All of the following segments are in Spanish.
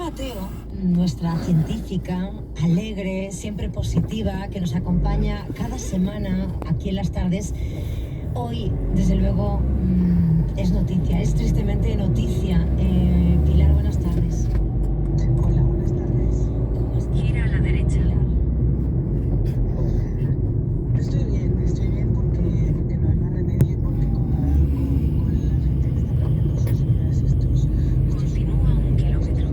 Mateo, nuestra científica, alegre, siempre positiva, que nos acompaña cada semana aquí en las tardes, hoy, desde luego, es noticia, es tristemente noticia. Pilar, buenas tardes. Hola, buenas tardes. ¿Cómo estás? Gira a la derecha. Pilar. Estoy bien porque no hay más remedio y porque comparado con la gente que está perdiendo sus vidas, Continúa un kilómetro.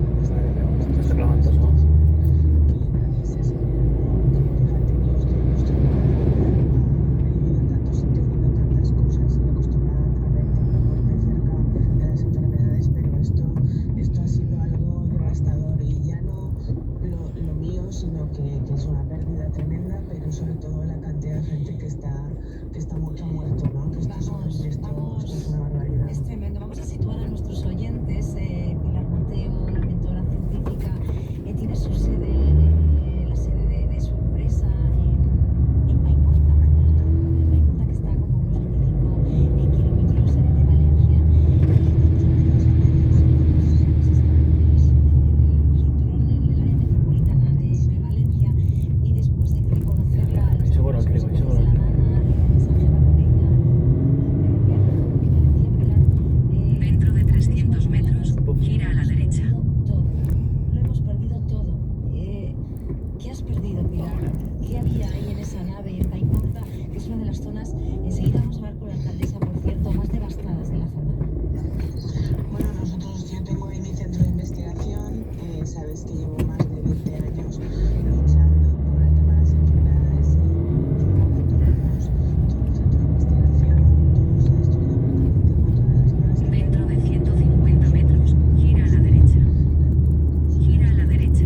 estos momentos que nadie se asimila, ¿no? Que fíjate, yo estoy acostumbrada he vivido en tantos sitios viendo tantas cosas y acostumbrada a ver tan muy de cerca de las enfermedades, pero esto ha sido algo devastador y ya no lo mío, sino que es una pérdida tremenda, pero sobre todo la cantidad de gente que ha muerto, ¿no? Que esto es horrible, esto es una barbaridad. Es tremendo. Vamos a situar a nuestros oyentes. Pilar Mateo, la mentora científica, tiene su sede, la sede de su empresa en Paiporta. Paiporta, que está como a unos 25 kilómetros de Valencia. En el área metropolitana de Valencia. Y después de conocer las Seguro que mensaje seguro. va con ella. Dentro de 300 metros, gira a la derecha. Lo hemos perdido todo. ¿Qué has perdido, Pilar? ¿Qué había ahí en esa nave en Paiporta? Que es una de las zonas, enseguida vamos a hablar con la alcaldesa, por cierto, más devastadas de la zona. Bueno, yo tengo ahí mi centro de investigación, sabes que llevo más de 20 años luchando por el tema de las enfermedades y ahora todo el centro de investigación, todo se ha destruido prácticamente con todas las naves que Dentro de 150 metros, gira a la derecha. Gira a la derecha.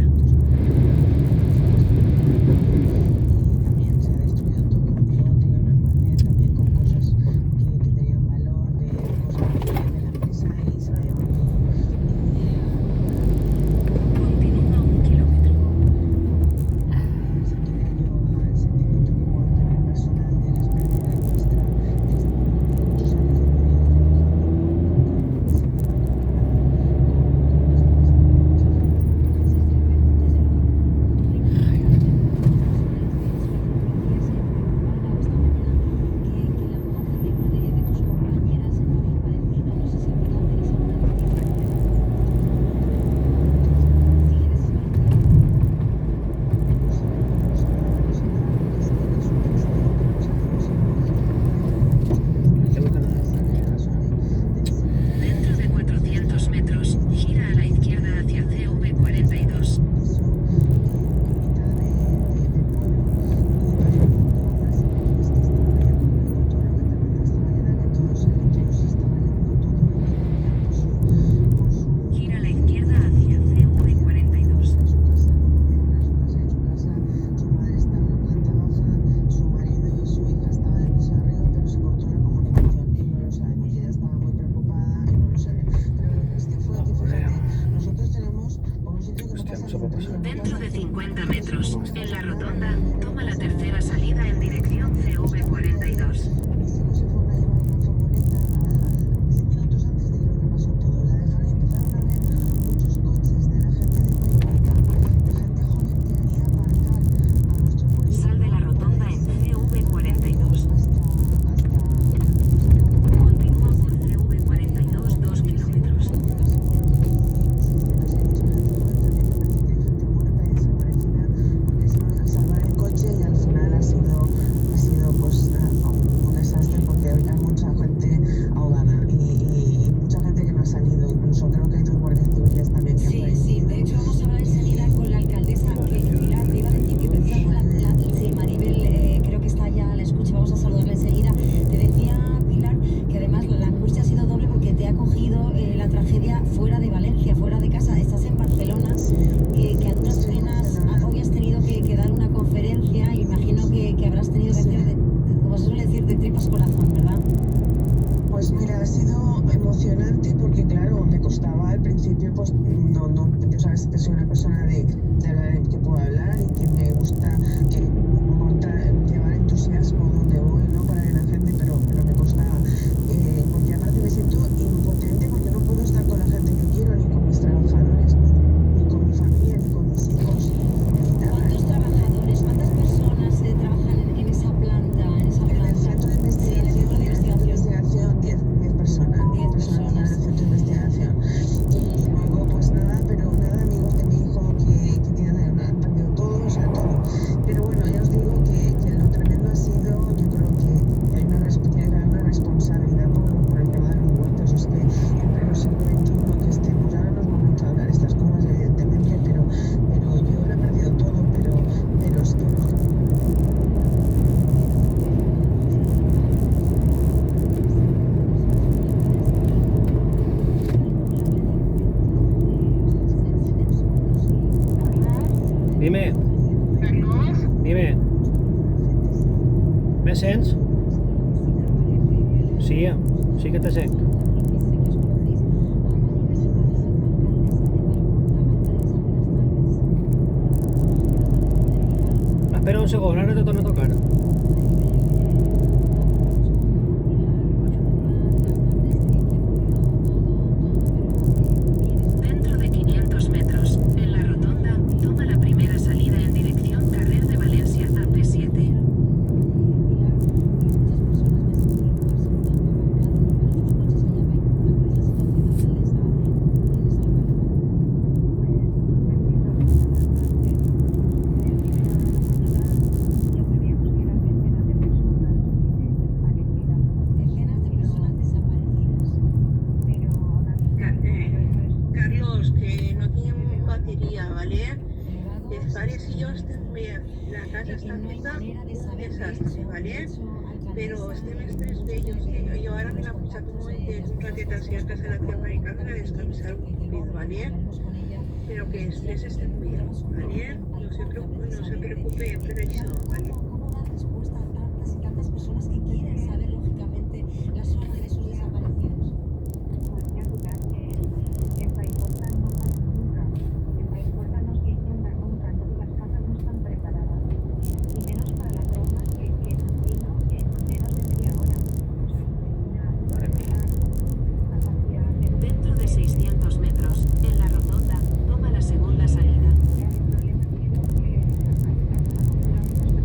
y también se ha destruido todo. Yo tenía un almacén también con cosas que tenían valor, de cosas de la empresa y se lo ha llevado todo. Continúa un kilómetro. Me sentiría yo al sentimiento que puedo tener personal de las pérdidas nuestras, de muchos años de mi vida trabajando, porque me siento muy controlada con lo que está pasando con mucha gente. Dentro de 400 metros, gira a la izquierda hacia CV42. Gira a la izquierda hacia CV42. Su madre estaba en la planta baja, su marido y su hija estaban en el piso de arriba, pero se cortó la comunicación y no lo sabemos. Y ella estaba muy preocupada y no lo sabe. Pero lo triste fue que, fíjate, nosotros tenemos por un sitio que no pasa ni un río. Dentro de 50 metros, en la rotonda, toma la tercera salida en dirección CV42. Y si no se fueron a llevar una furgoneta, 10 minutos antes dijeron que pasó todo. La dejaron y empezaron a ver muchos coches de la gente de Paiporta, de gente joven que venía a aparcar a nuestro polígono. Sal de la rotonda en CV42. Hasta Continúa por CV42 2 kilómetros. salvar el coche y al final ha sido Dime. Me sents? Sí, sí que te sent. Espera un segon, ara te torno a tocar. Dentro de 500 metros, en la rotonda, toma la primera salida en dirección Carrer de Valencia AP7. Decenas de personas desaparecidas. Carlos, que no tienen batería, ¿vale? Les parecillos también. La casa está feta un desastre, ¿vale? Pero estem tres bellos, que yo ahora me la puse un momentet, un ratet así a casa de la tía Maricana a descansar un poquito, ¿vale? Pero que después estén bien, ¿vale? No se preocupe por eso, ¿vale? ¿Cómo dar respuesta a tantas y tantas personas que quieren saber, lógicamente, la zona de sus desaparecidos? En Paiporta no pasa nunca. En Paiporta no se inunda nunca. Entonces las casas no están preparadas. Y menos para la broma que nos vino en menos de media hora. O sea, una capacidad de... Dentro de 600 metros, en la rotonda, toma la segunda salida. El problema que es que hay una cultura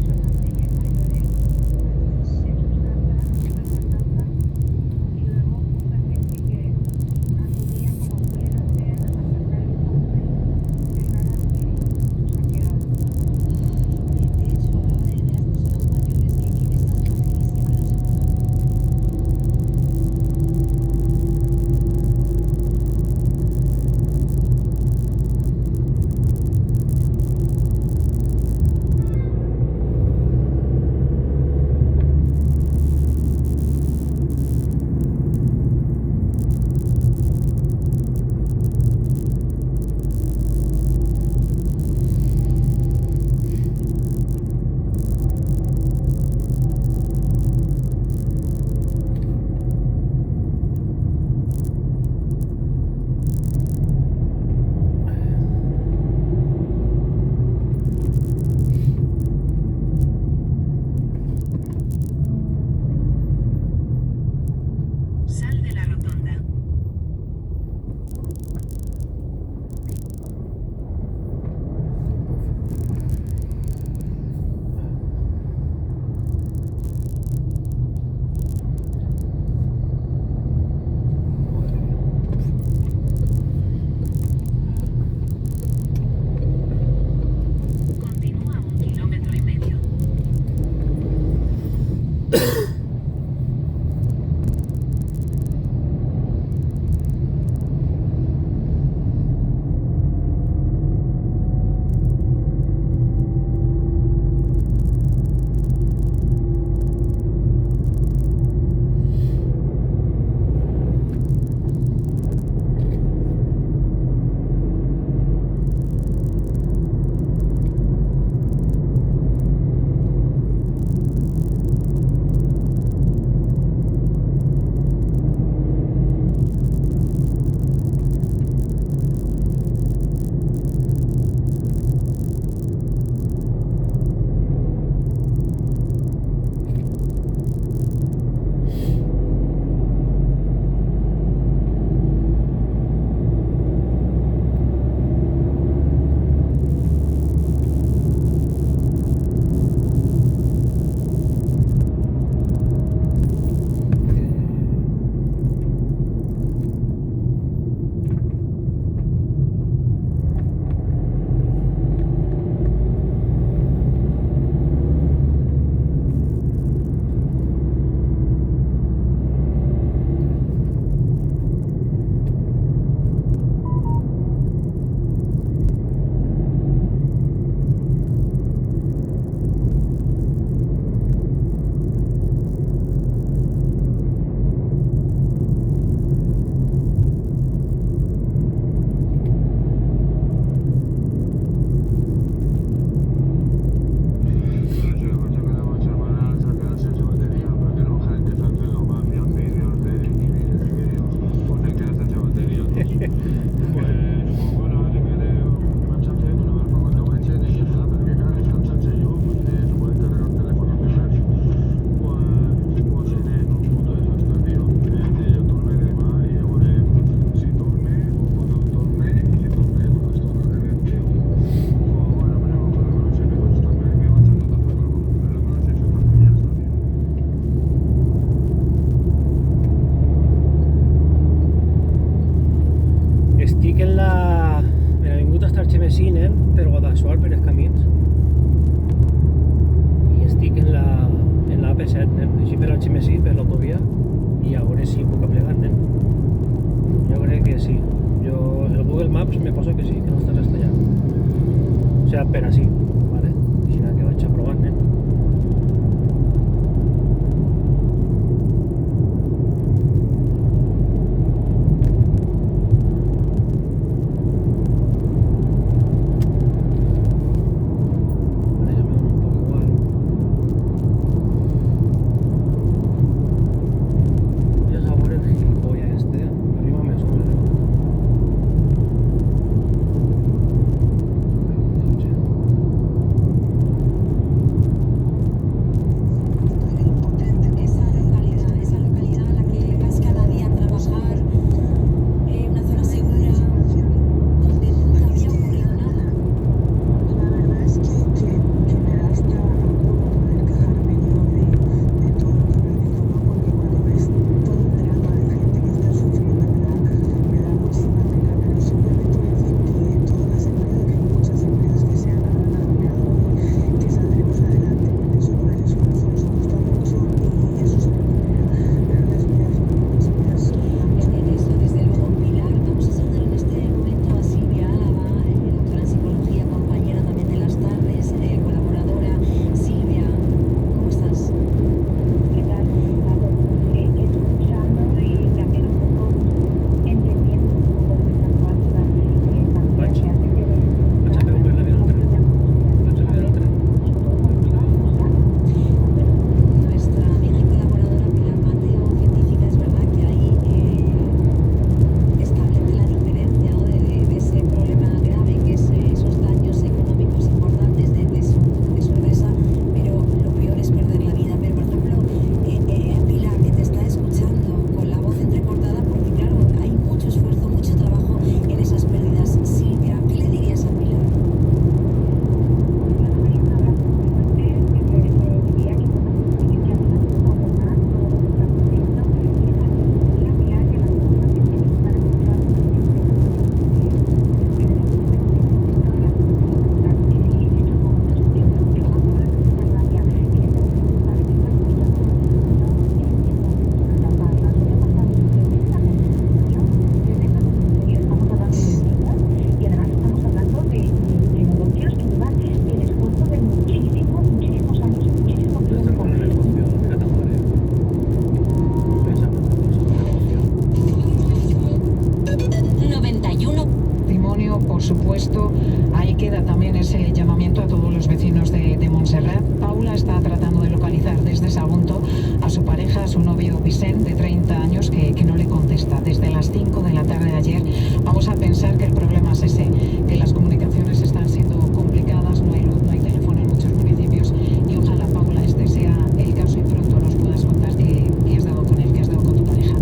de Montserrat. Paula está tratando de localizar desde Sagunto a su pareja, a su novio Vicent, de 30 años, que no le contesta. Desde las 5 de la tarde de ayer vamos a pensar que el problema es ese, que las comunicaciones están siendo complicadas, no hay luz, no hay teléfono en muchos municipios y ojalá, Paula, este sea el caso y pronto nos puedas contar qué has dado con él, qué has dado con tu pareja.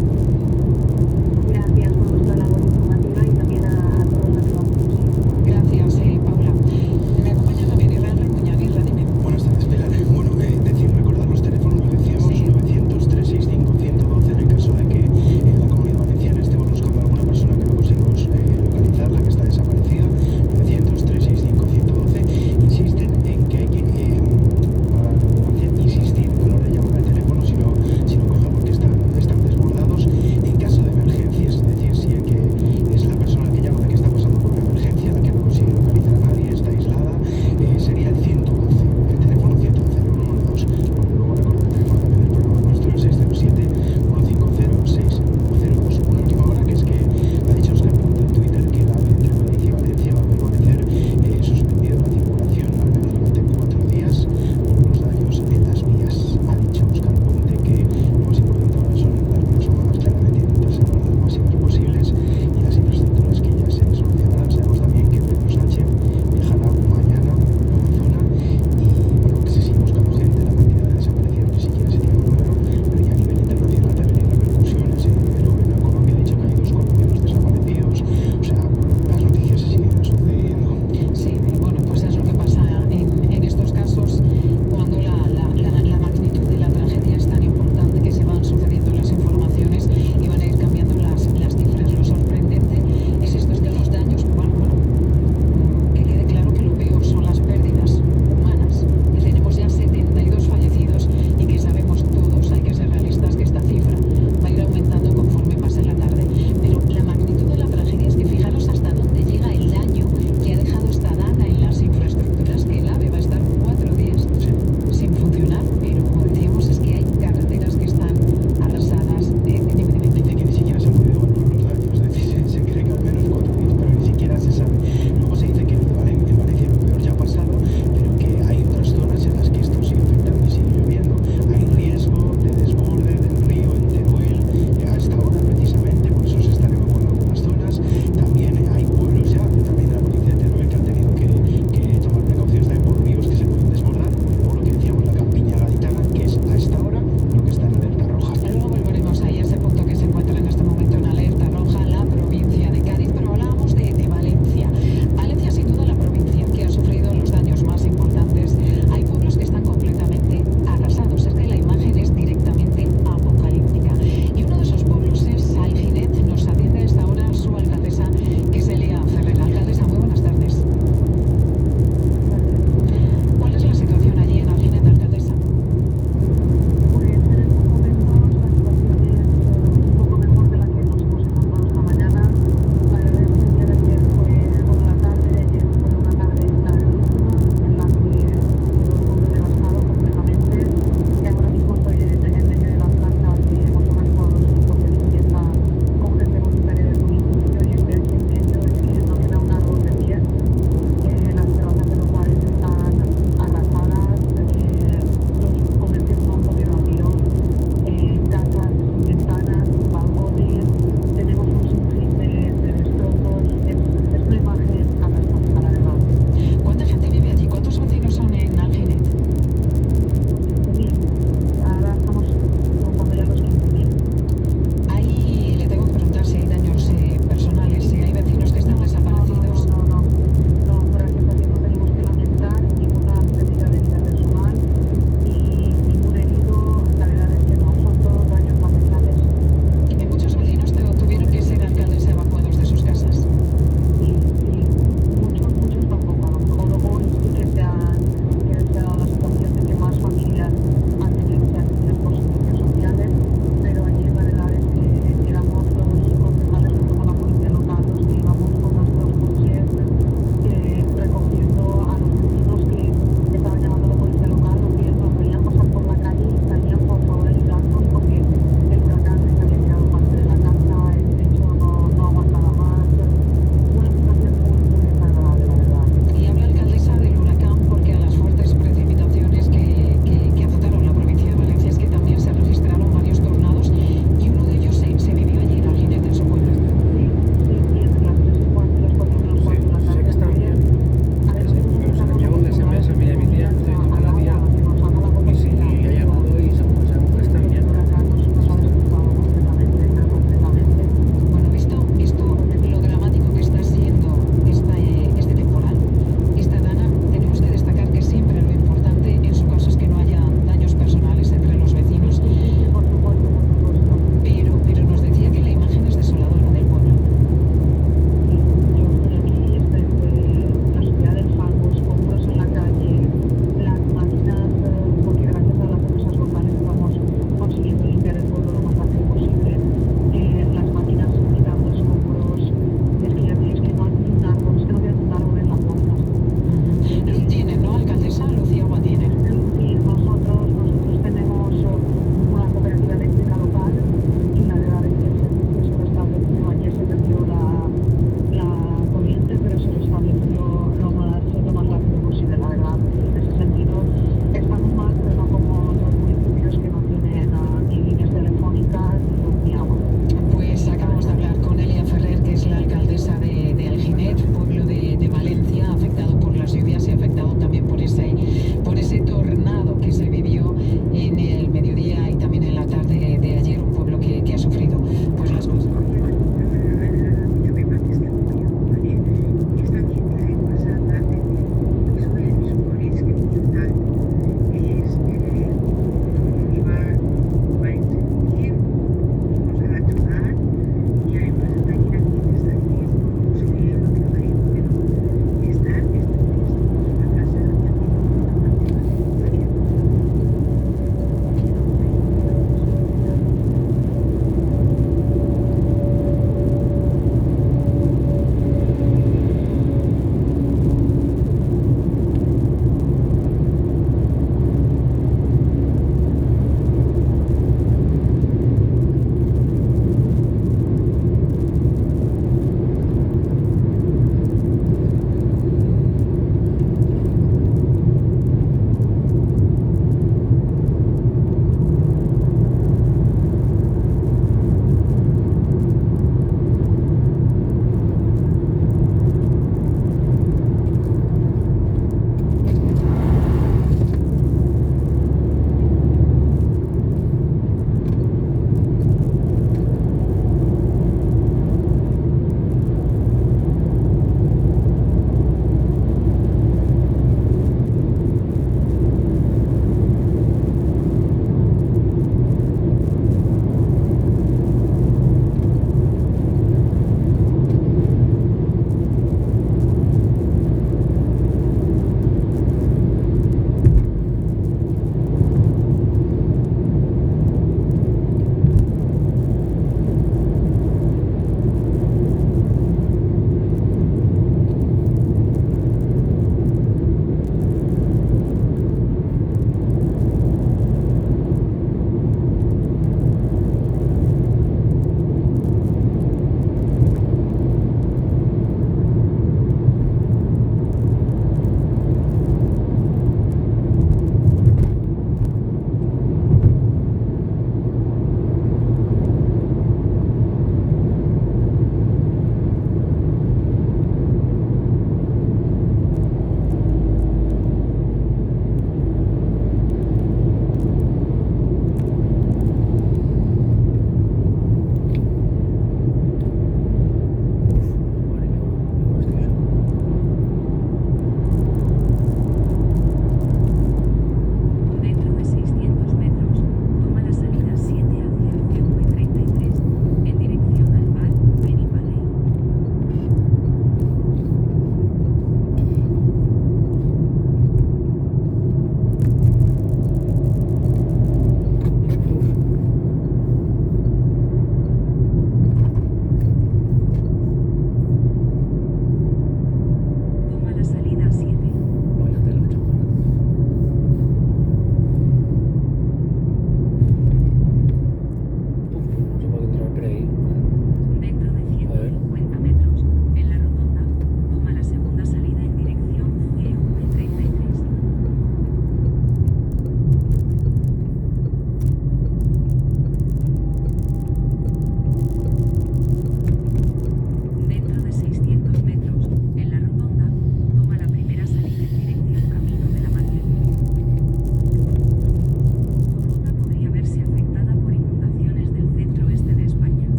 Gracias por vuestra labor informativa y también a todos los que lo hacen. Gracias, Paula. Me acompaña también Israel Remuñaguirre, dime. Buenas tardes, Pilar. Bueno,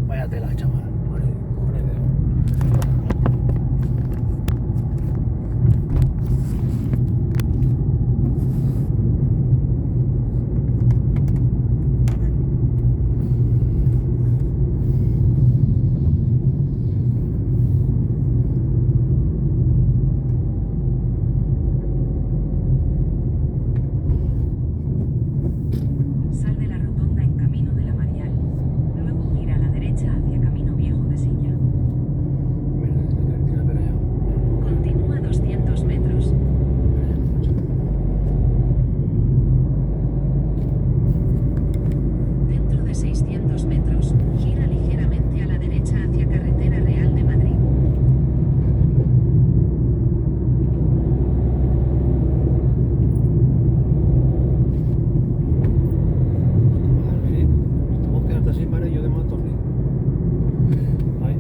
Vaya tela, chaval. Pobre Dios. Sal de la rotonda en camino de la Marial. Luego gira a la derecha hacia Camino Viejo de Silla. Mira, tira para allá. Continúa 200 metros. Dentro de 600 metros, gira ligeramente a la derecha hacia Carretera Real de Madrid. Madre, estamos quedando así para yo de motorle. Ay,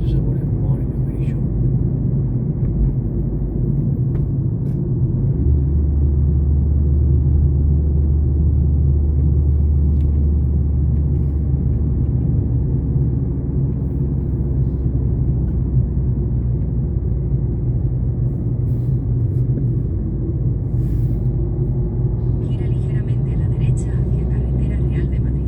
yo se pone madre mía, bicho. Gira ligeramente a la derecha hacia Carretera Real de Madrid.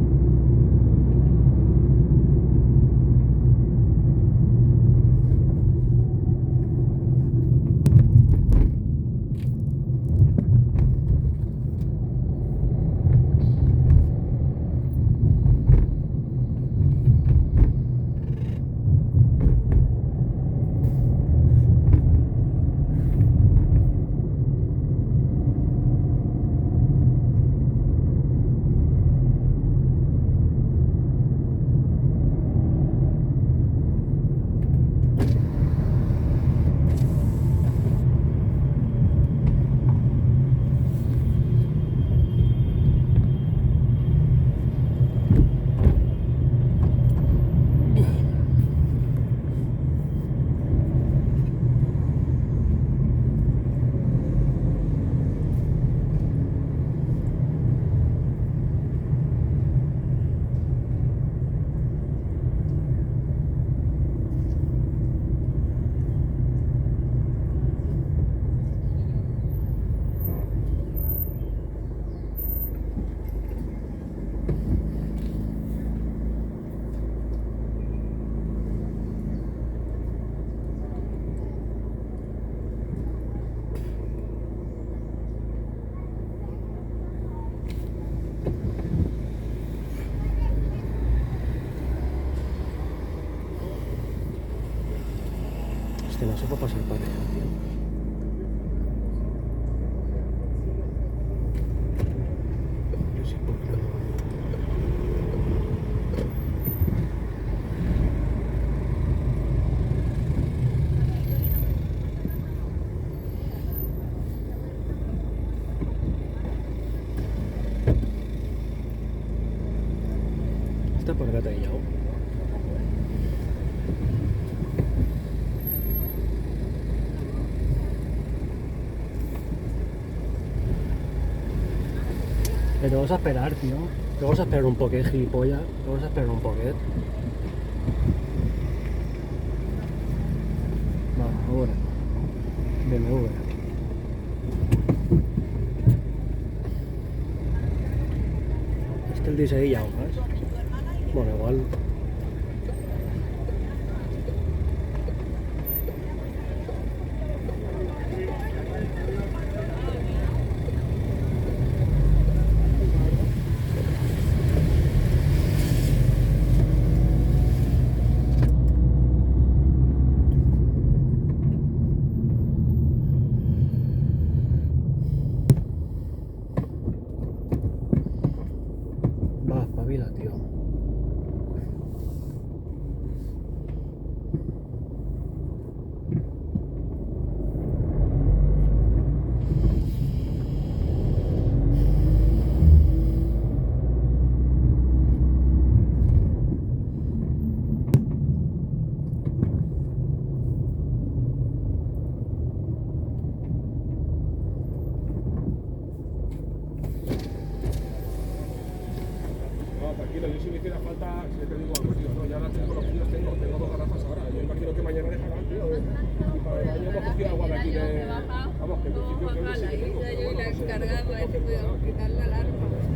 Este no se puede pasar para allá, tío. Yo sí, ¿por qué no? Está por acá ya. Te vamos a esperar, tío. Te vamos a esperar un poquet, gilipollas. Te vamos a esperar un poquet. Va, ahora. BMW. Este el diseño ya, ¿sabes? Bueno, igual. Va, espabila. Vamos a bajar la isla yo y la encargada para ver si podíamos quitar la alarma. Perdona.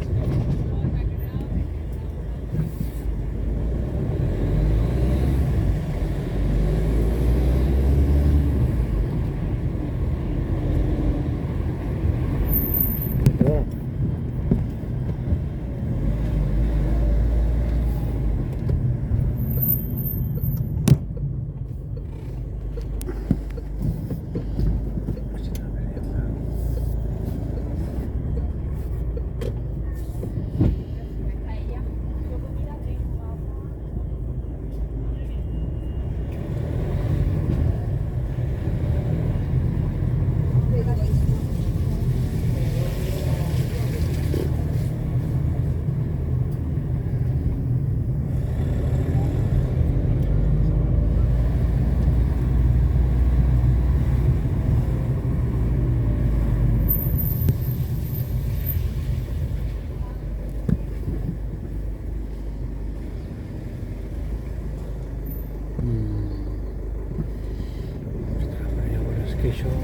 Ostras, pero ya, bueno, es que això va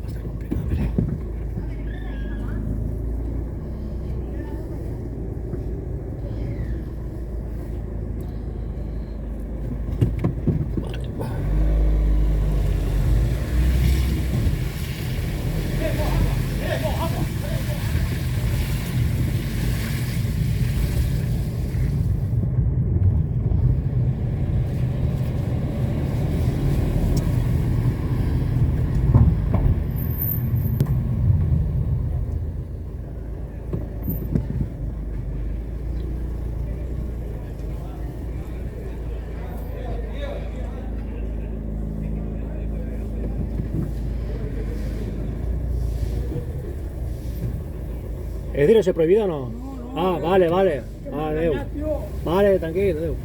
a estar complicado, veré. Vale, va. Es decir, ¿eso es prohibido o no? Ah, vale, vale. Ah, adeu. Vale, tranquilo, adeu.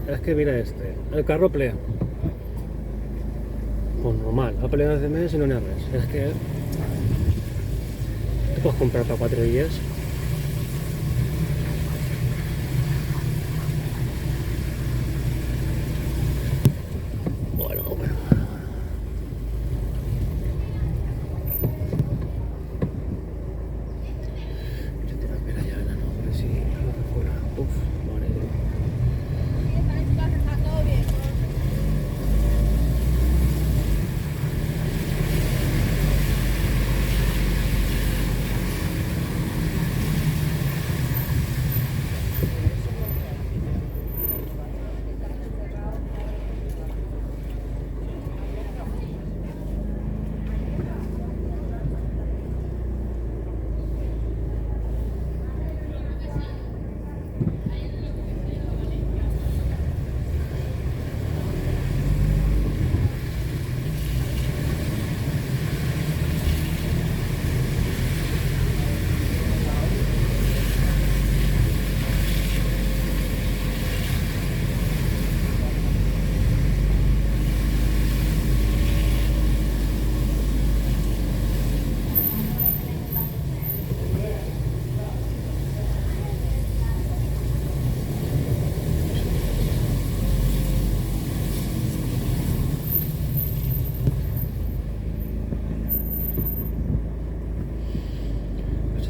Es que mira este, el carro ple. Pues normal, ha peleado hace meses y no n'hi ha res. Es que te puedes comprar para 4 días. Bueno, bueno. Yo te la espera ya, no, porque si no me fuera. Uf, vale.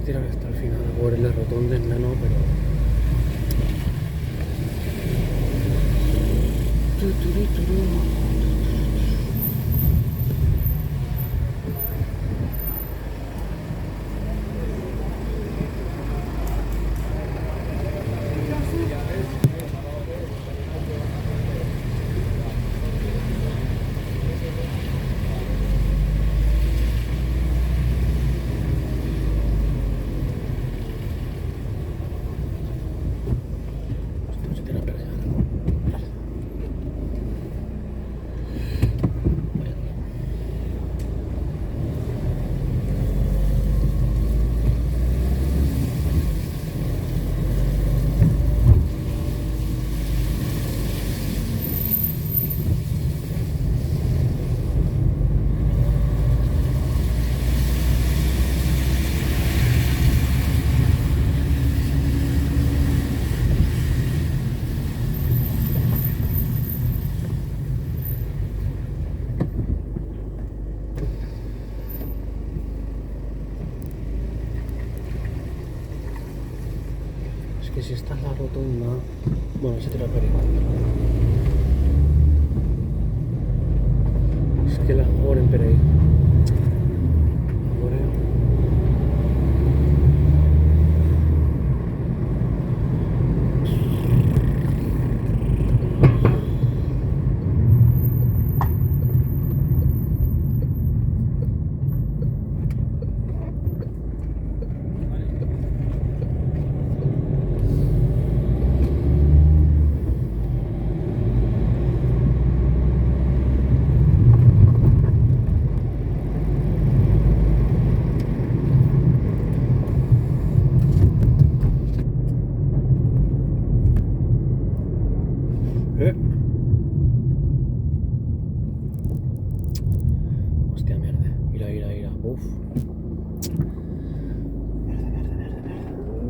Tirar hasta el final a poder la rotonda en nano, pero que si está en la rotonda... Bueno, ese te lo perdido. Es que la Oren Perey. Hostia, mierda. Ira. Uf.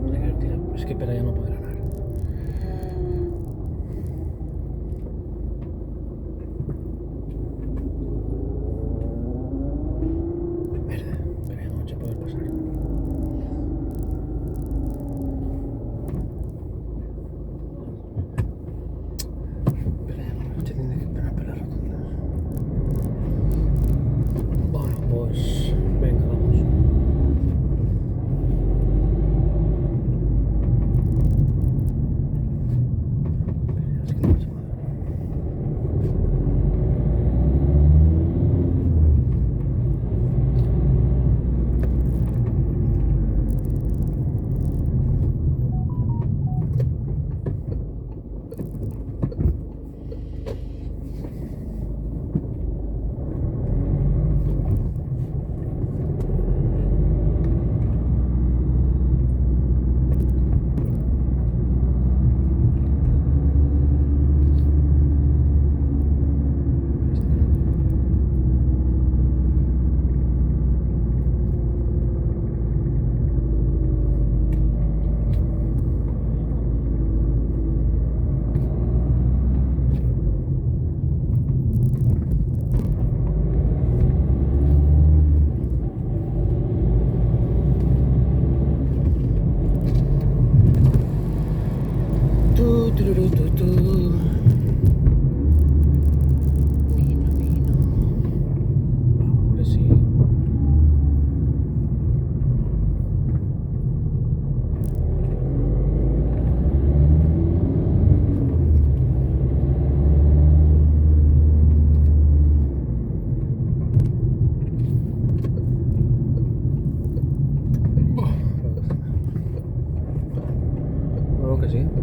Mierda. Es que Pera ya no podrá ganar. Mierda. Pera ya no se puede pasar. Pera ya no se tiene que esperar para la rotonda. Bueno, pues venga, vamos. Es que no pasa nada. Vino. Ahora sí.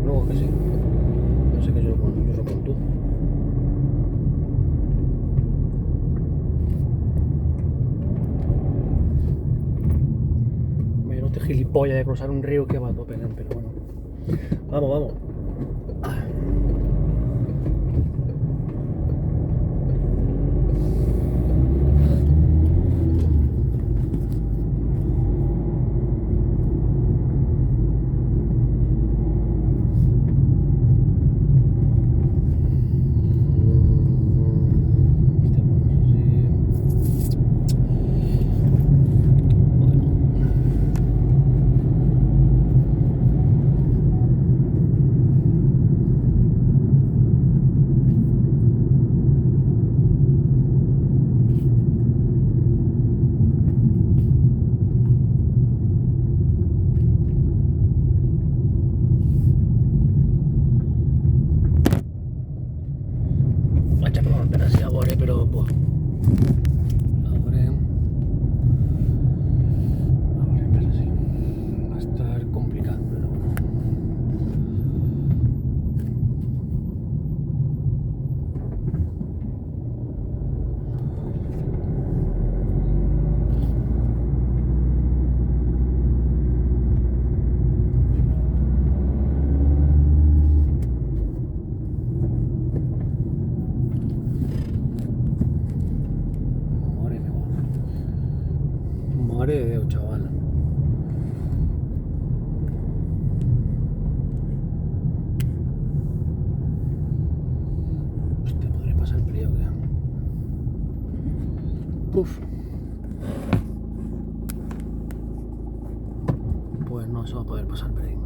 Luego que sí. No sé qué yo con tú. Menos gilipollas de cruzar un río que va a tope, pero bueno. Vamos. Pero pues pero sí, va a estar complicado, pero bueno. Madre de Dios, chaval. Hostia, podría pasar frío, ¿qué? Puf. Pues no se va a poder pasar frío.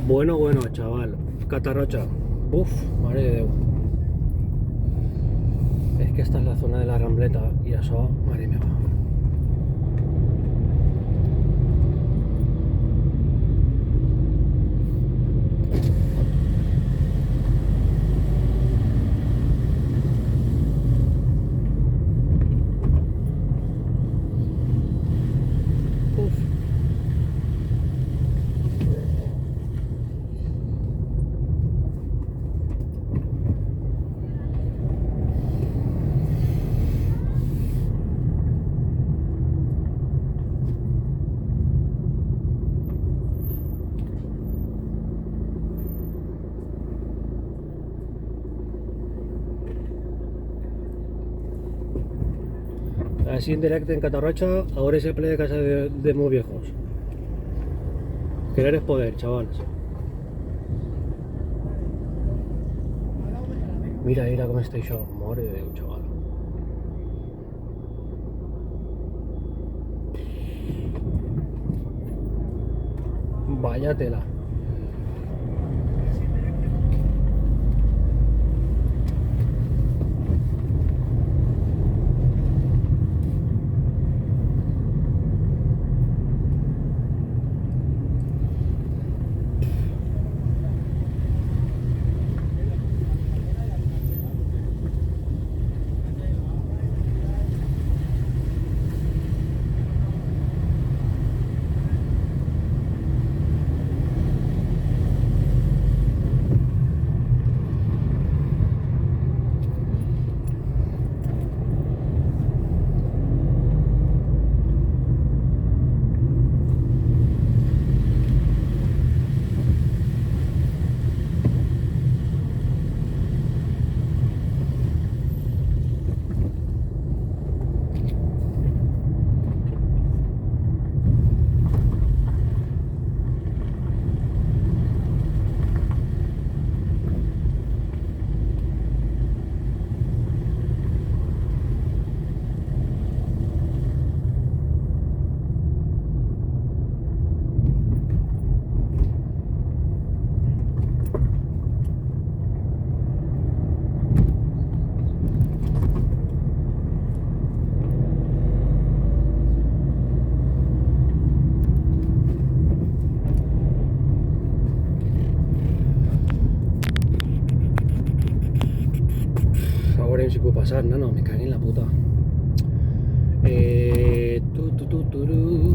Bueno, chaval. Catarrocha. Uf, madre de Déu. Es que esta es la zona de la Rambleta y eso, madre mía. Así en directo en Catarrocha, ahora se pelea de casa de muy viejos. Querer es poder, chavales. Mira cómo estoy yo, madre de Déu, chaval. Vaya tela. Si puedo pasar, no, me cagué en la puta. Turú.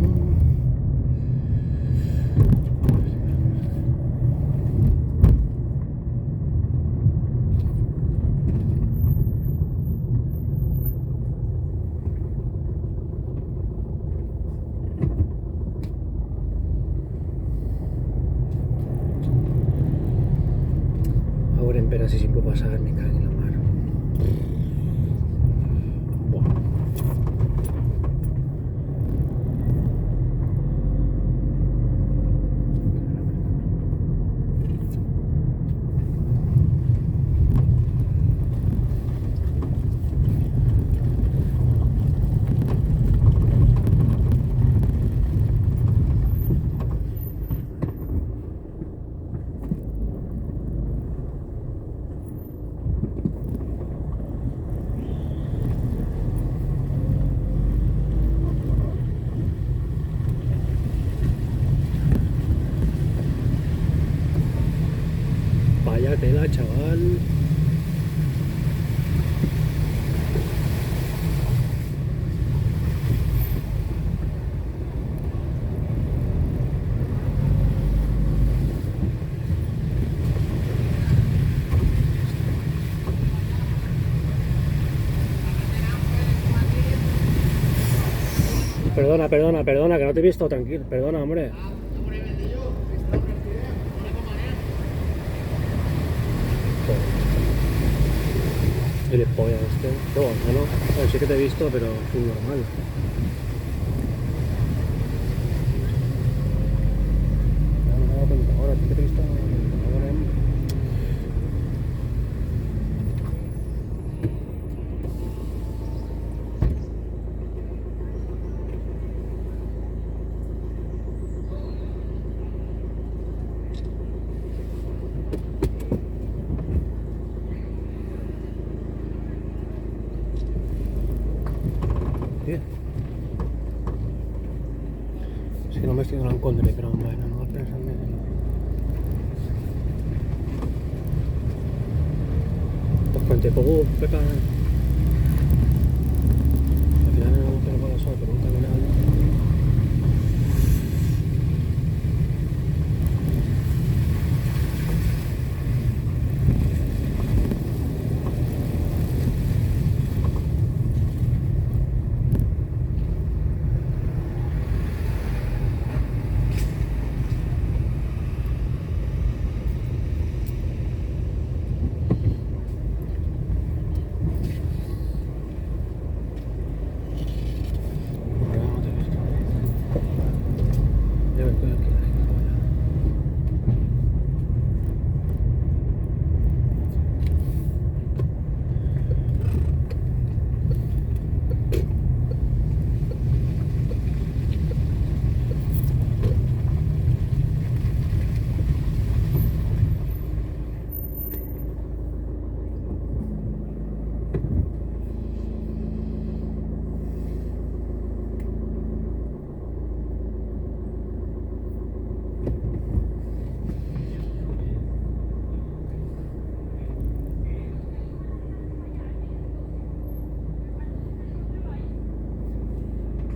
Ahora en pera si puedo pasar, me cagué en la mar. Vaya tela, chaval. Perdona, que no te he visto, tranquilo. Perdona, hombre. El polla este. Qué bueno, ¿no? A ver, sí que te he visto, pero es normal. No me he dado cuenta ahora, sí que te he visto. que només tinc l'encontre, però bueno, no penso més. Pues quan t'he pogut pecar... Al final no m'ho pego la sol per un caminal.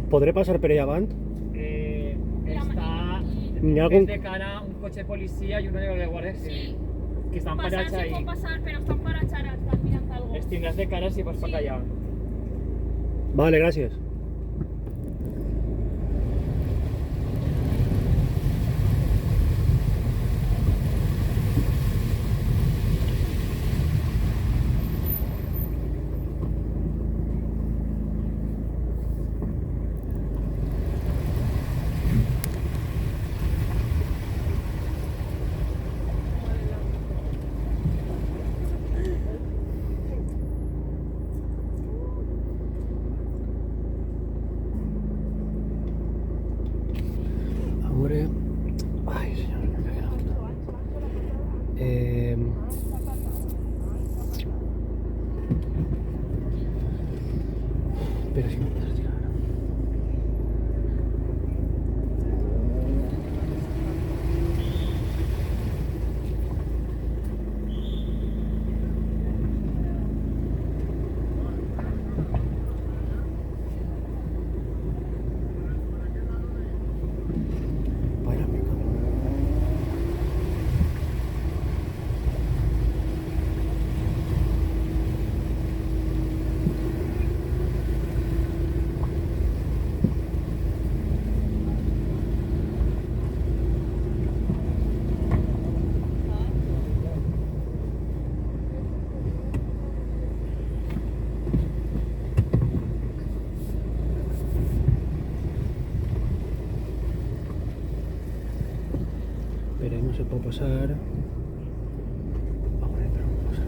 Podré passar per allà avant? Está N'hi ha algun... de cara un coche de policía y uno de guardia civil. Que están Pasar parados sí ahí. puedo pasar, pero están para echar, están mirando algo. Les tindràs de cara si vas para allá. Vale, gràcies. A veure... Ai, senyor, me cagué en la puta. Espera, si me pots tirar. Vaya, me cago. Pero ahí no se puede pasar. Ahora, pero no pasa.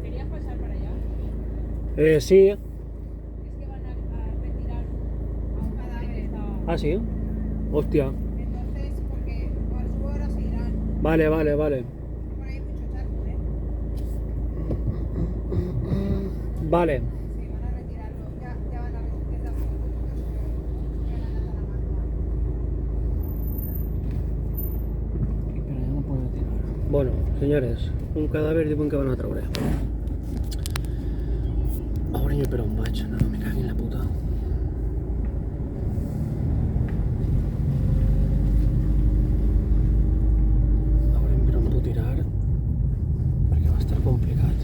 ¿Querías pasar para allá? Sí. Es que van a retirar a un cadáver que estaba... Ah, sí. Hostia. Entonces, porque a su hora se irán. Vale, vale, vale. Por ahí hay mucho charco, ¿eh? Vale. Sí, van a retirarlo. Ya van a retirarlo. Ya van a dar la mano. Pero ya no puedo tirar. Bueno, senyores, un cadàver diuen que van a treure. A veure jo per on vaig, no, me cagui en la puta. A veure per on puc tirar, perquè va estar complicat.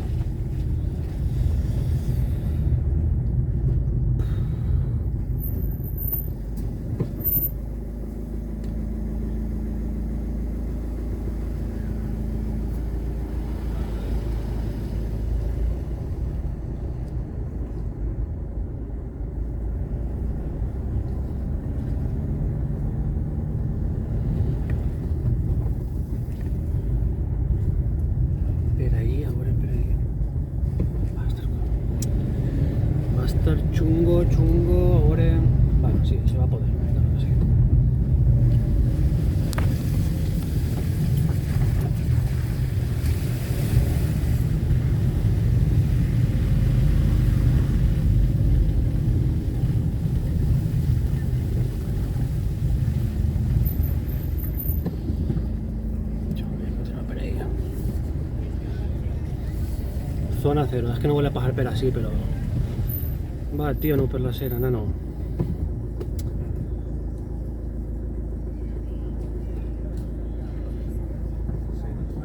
Zona cero, es que no huele a pajar per así, però... Va, tio, no per la cera, nano.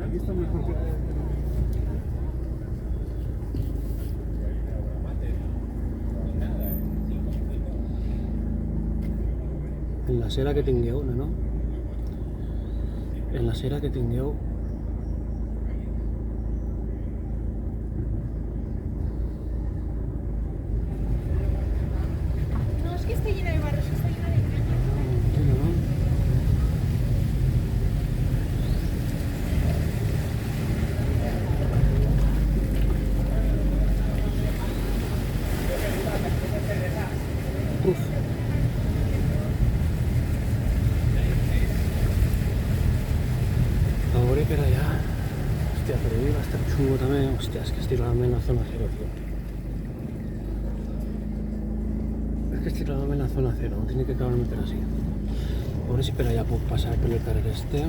Aquí está mejor que... En la cera que tingueu, no? En la cera que tingueu... No, es que está llena de barro, es que está llena de caña. No? Uf. Ahora per allà. Hòstia, però ahir va estar xungo també. Hòstia, és que estic clarament en la zona cero, tío. Es que estoy claramente en la zona cero, no tiene que acabarme per así. A veure si per allà puc passar per el carrer este.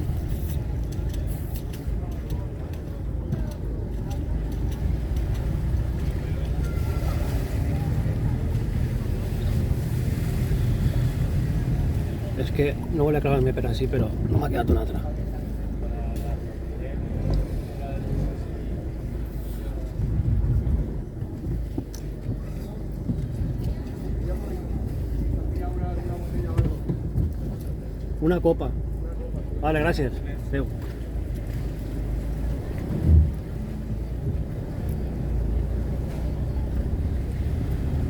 Es que no voy a clavarme per así, pero no m'ha quedat una altra. Una copa. Vale, gràcies. Adéu.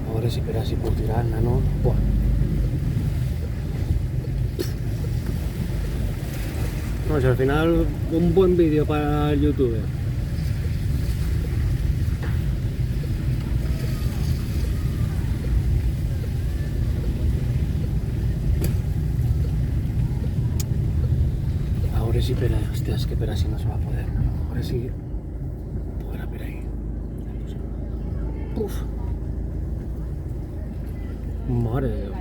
A veure si per així puc tirar, nano. Buah. No, si al final un buen vídeo para el YouTube. Ahora sí, pero hostia, es que pero así no se va a poder. Ahora sí podrá ver ahí. Uf. Madre de Dios.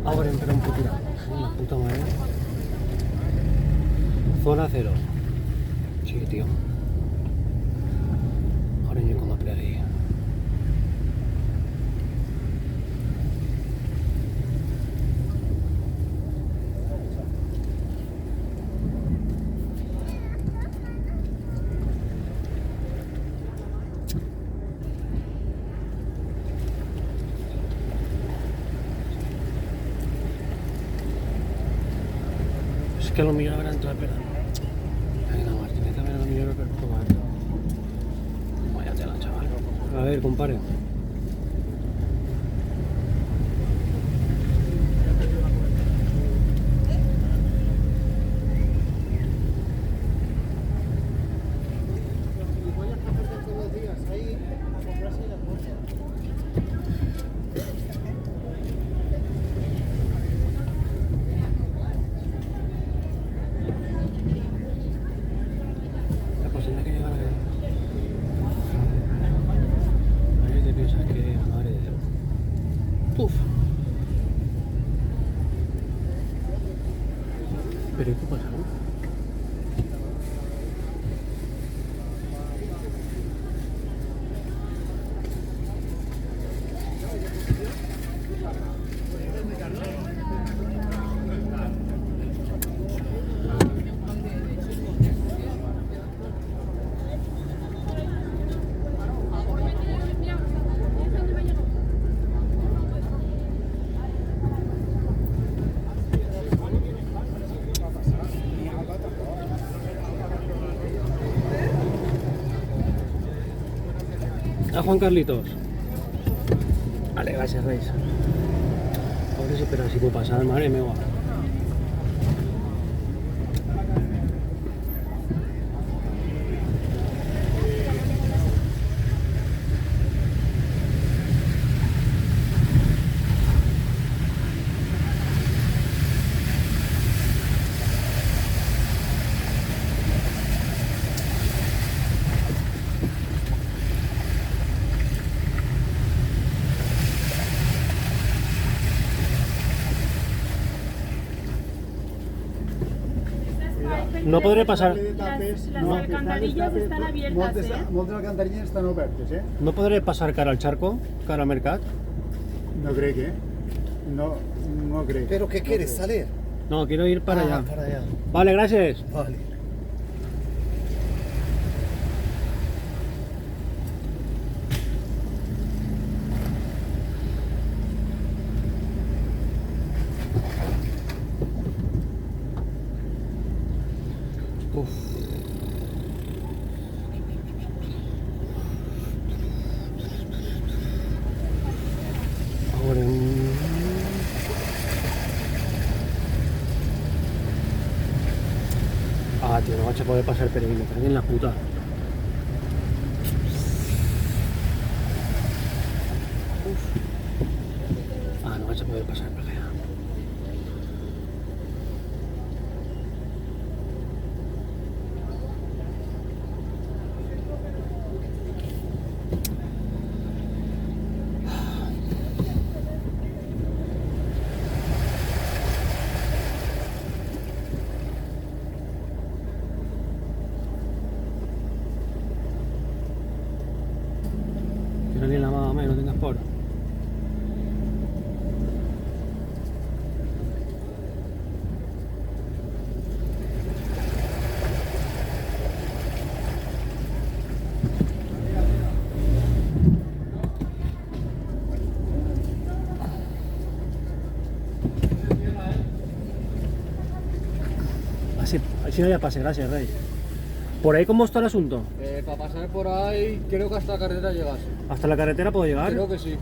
Ahora entra un poquito. La puta madre. Zona cero. Sí, tío. Ahora yo como a ahí. Es que lo mío habrá entrado, pero... Venga, Martín, tiene que haber lo mío per probar. Vaya tela, chaval. A ver, compare. La posibilidad que llegara ahí. Ahí te piensas que... Madre de Dios. Puf. ¿Pero qué pasa, no? A Juan Carlitos. Vale, gracias, Reis. Ahora sí, pero si puedo pasar, madre mía. No podré pasar. Las alcantarillas están abiertas, Moltes alcantarillas estan obertes, No podré pasar cara al charco, cara al mercat. No crec, No crec. ¿Pero qué quieres? ¿Salir? No, quiero ir para allá. Para allá. Vale, gracias. Vale. Uf. Ahora... Ah, tío, no vaig a poder passar per ell, me cago en la puta. Uf. Ah, no vaig a poder passar per allà. Tírale la mamá, no tengas por. Así no ya pase, gracias, Rey. ¿Por ahí cómo está el asunto? Para pasar por ahí, creo que hasta la carretera llegas. ¿Hasta la carretera puedo llegar? Creo que sí.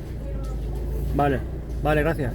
Vale, vale, gracias.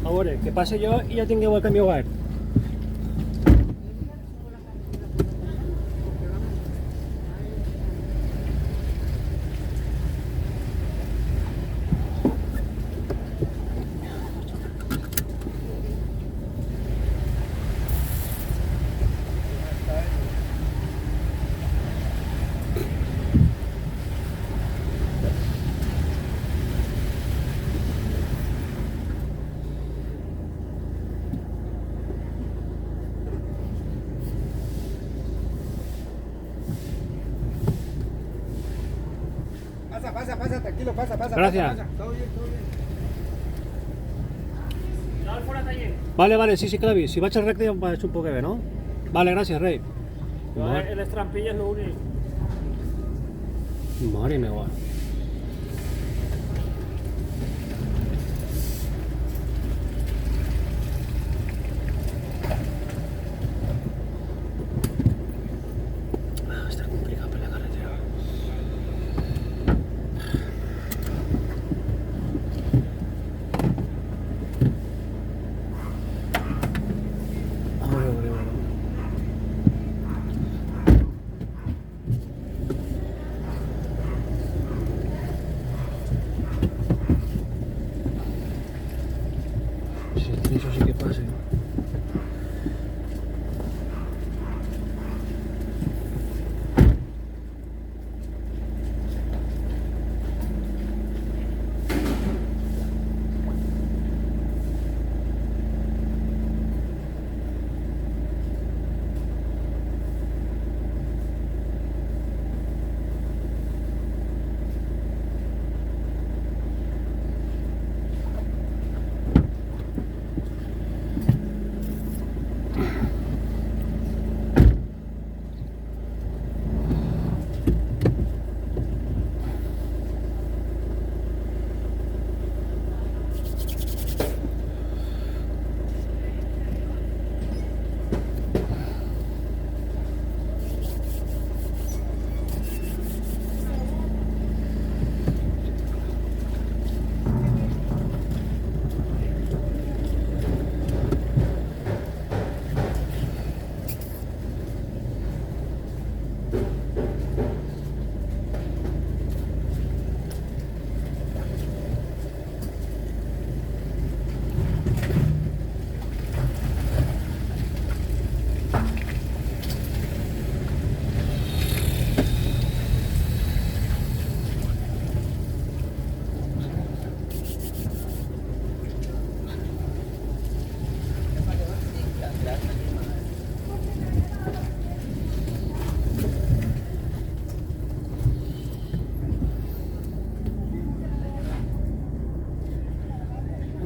Ahora, que pase yo y ya tengo el cambio hogar. Pasa, tranquilo, pasa. Gracias. Pasa. Todo bien. Vale, sí que l'he vist. Si vaig al recte ja em vaig un poc bé, no? Vale, gràcies, rei. Les trampilles no únic. Mare meva. Està complicat per la carretera. A veure.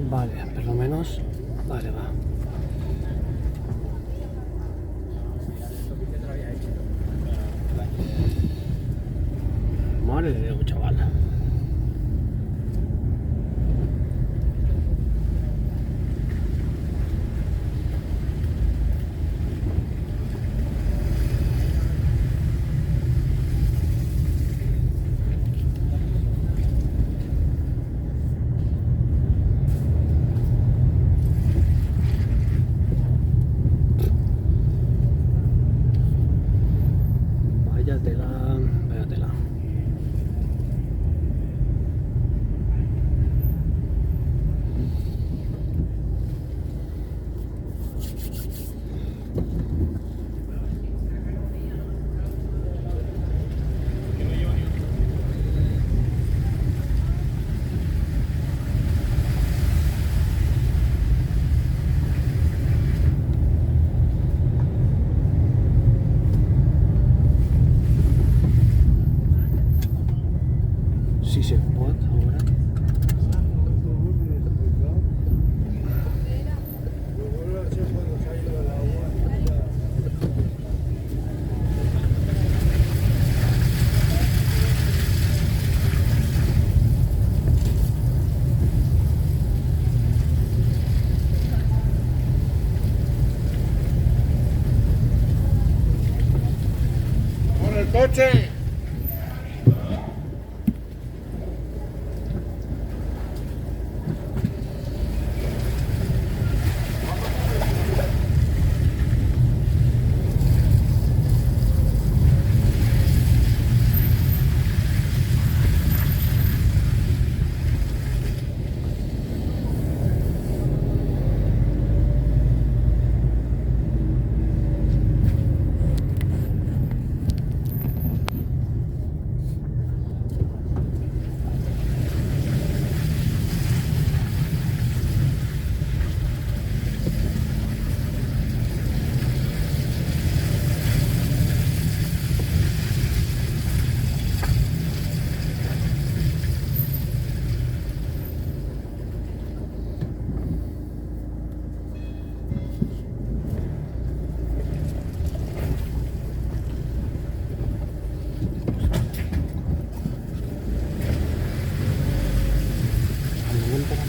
Vale, por lo menos. Vale, va. Madre de Dios, chaval. Vaya tela, vaya tela. Si se pot ahora. ¡Con el coche!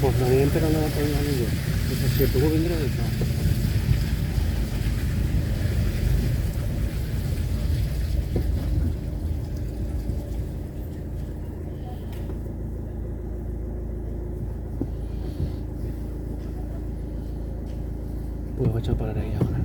Pues no bien, pero no va a poner nada yo. Entonces, si tuvo vendrá de eso. Pues voy a echar para ahí ahora.